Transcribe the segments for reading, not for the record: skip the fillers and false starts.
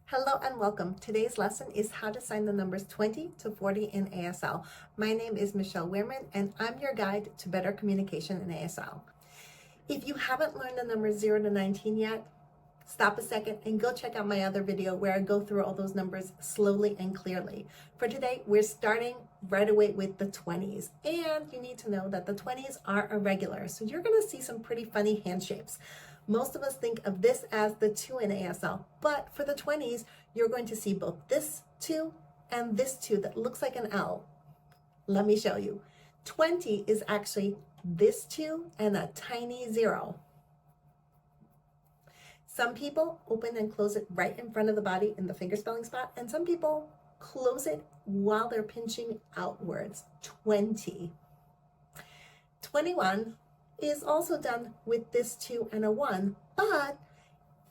Hello and welcome. Today's lesson is how to sign the numbers 20 to 40 in ASL. My name is Michelle Weirman and I'm your guide to better communication in ASL. If you haven't learned the numbers 0 to 19 yet, stop a second and go check out my other video where I go through all those numbers slowly and clearly. For today, we're starting right away with the 20s. And you need to know that the 20s are irregular. So you're going to see some pretty funny hand shapes. Most of us think of this as the 2 in ASL, but for the 20s, you're going to see both this 2 and this 2 that looks like an L. Let me show you. 20 is actually this 2 and a tiny 0. Some people open and close it right in front of the body in the finger spelling spot, and some people close it while they're pinching outwards. 20. 21 is also done with this 2 and a 1, but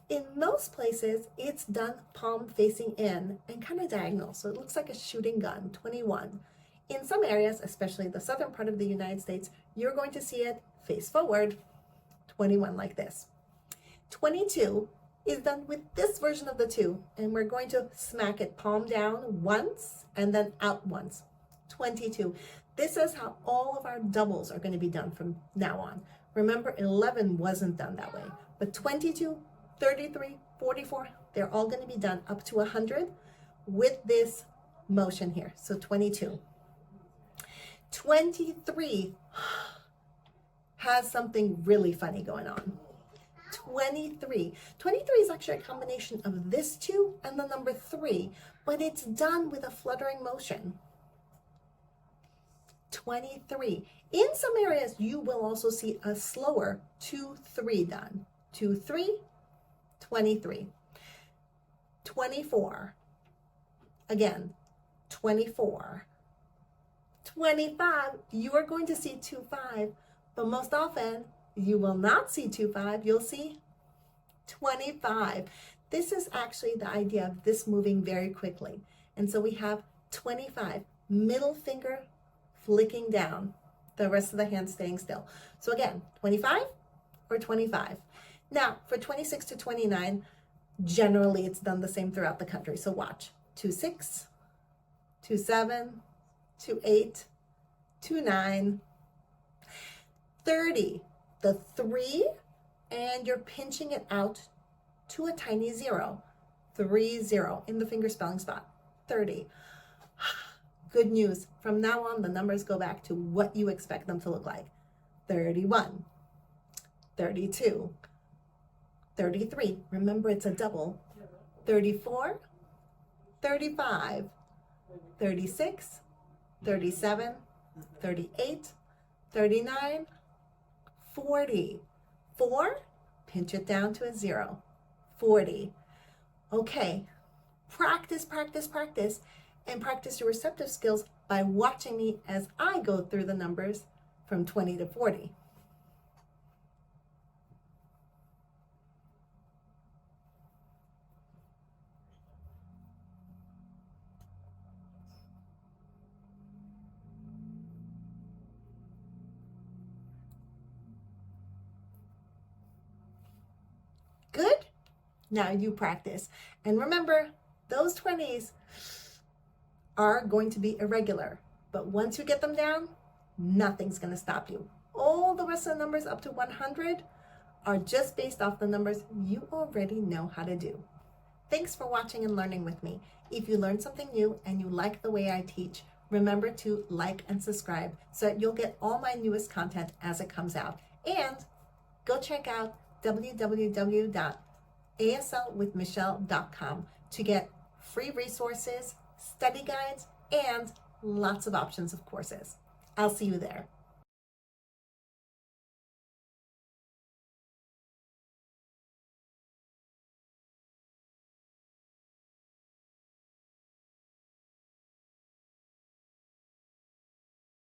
in most places it's done palm facing in and kind of diagonal, so it looks like a shooting gun. 21. In some areas, especially the southern part of the United States, you're going to see it face forward. 21 like this. 22 is done with this version of the 2, and we're going to smack it palm down once and then out once. 22. This is how all of our doubles are going to be done from now on. Remember, 11 wasn't done that way, but 22, 33, 44, they're all going to be done up to 100 with this motion here. So 22. 23 has something really funny going on. 23 is actually a combination of this 2 and the number 3, but it's done with a fluttering motion. 23. In some areas, you will also see a slower 2-3 done. 2-3, 23. 24. Again, 24. 25, you are going to see 2-5, but most often you will not see 2-5, you'll see 25. This is actually the idea of this moving very quickly. And so we have 25, middle finger flicking down, the rest of the hand staying still. So again, 25 or 25. Now for 26 to 29, generally it's done the same throughout the country. So watch, 2-6, 2-7, 2-8, 2-9, 30, the 3, and you're pinching it out to a tiny 0, 3-0 in the finger spelling spot, 30. Good news, from now on, the numbers go back to what you expect them to look like. 31, 32, 33, remember it's a double, 34, 35, 36, 37, 38, 39, 40. 4, pinch it down to a 0, 40. Okay, practice, practice, practice, and practice your receptive skills by watching me as I go through the numbers from 20 to 40. Good? Now you practice. And remember, those 20s are going to be irregular, but once you get them down, nothing's going to stop you. All the rest of the numbers up to 100 are just based off the numbers you already know how to do. Thanks for watching and learning with me. If you learned something new and you like the way I teach, remember to like and subscribe so that you'll get all my newest content as it comes out. And go check out www.aslwithmichelle.com to get free resources, study guides, and lots of options of courses. I'll see you there.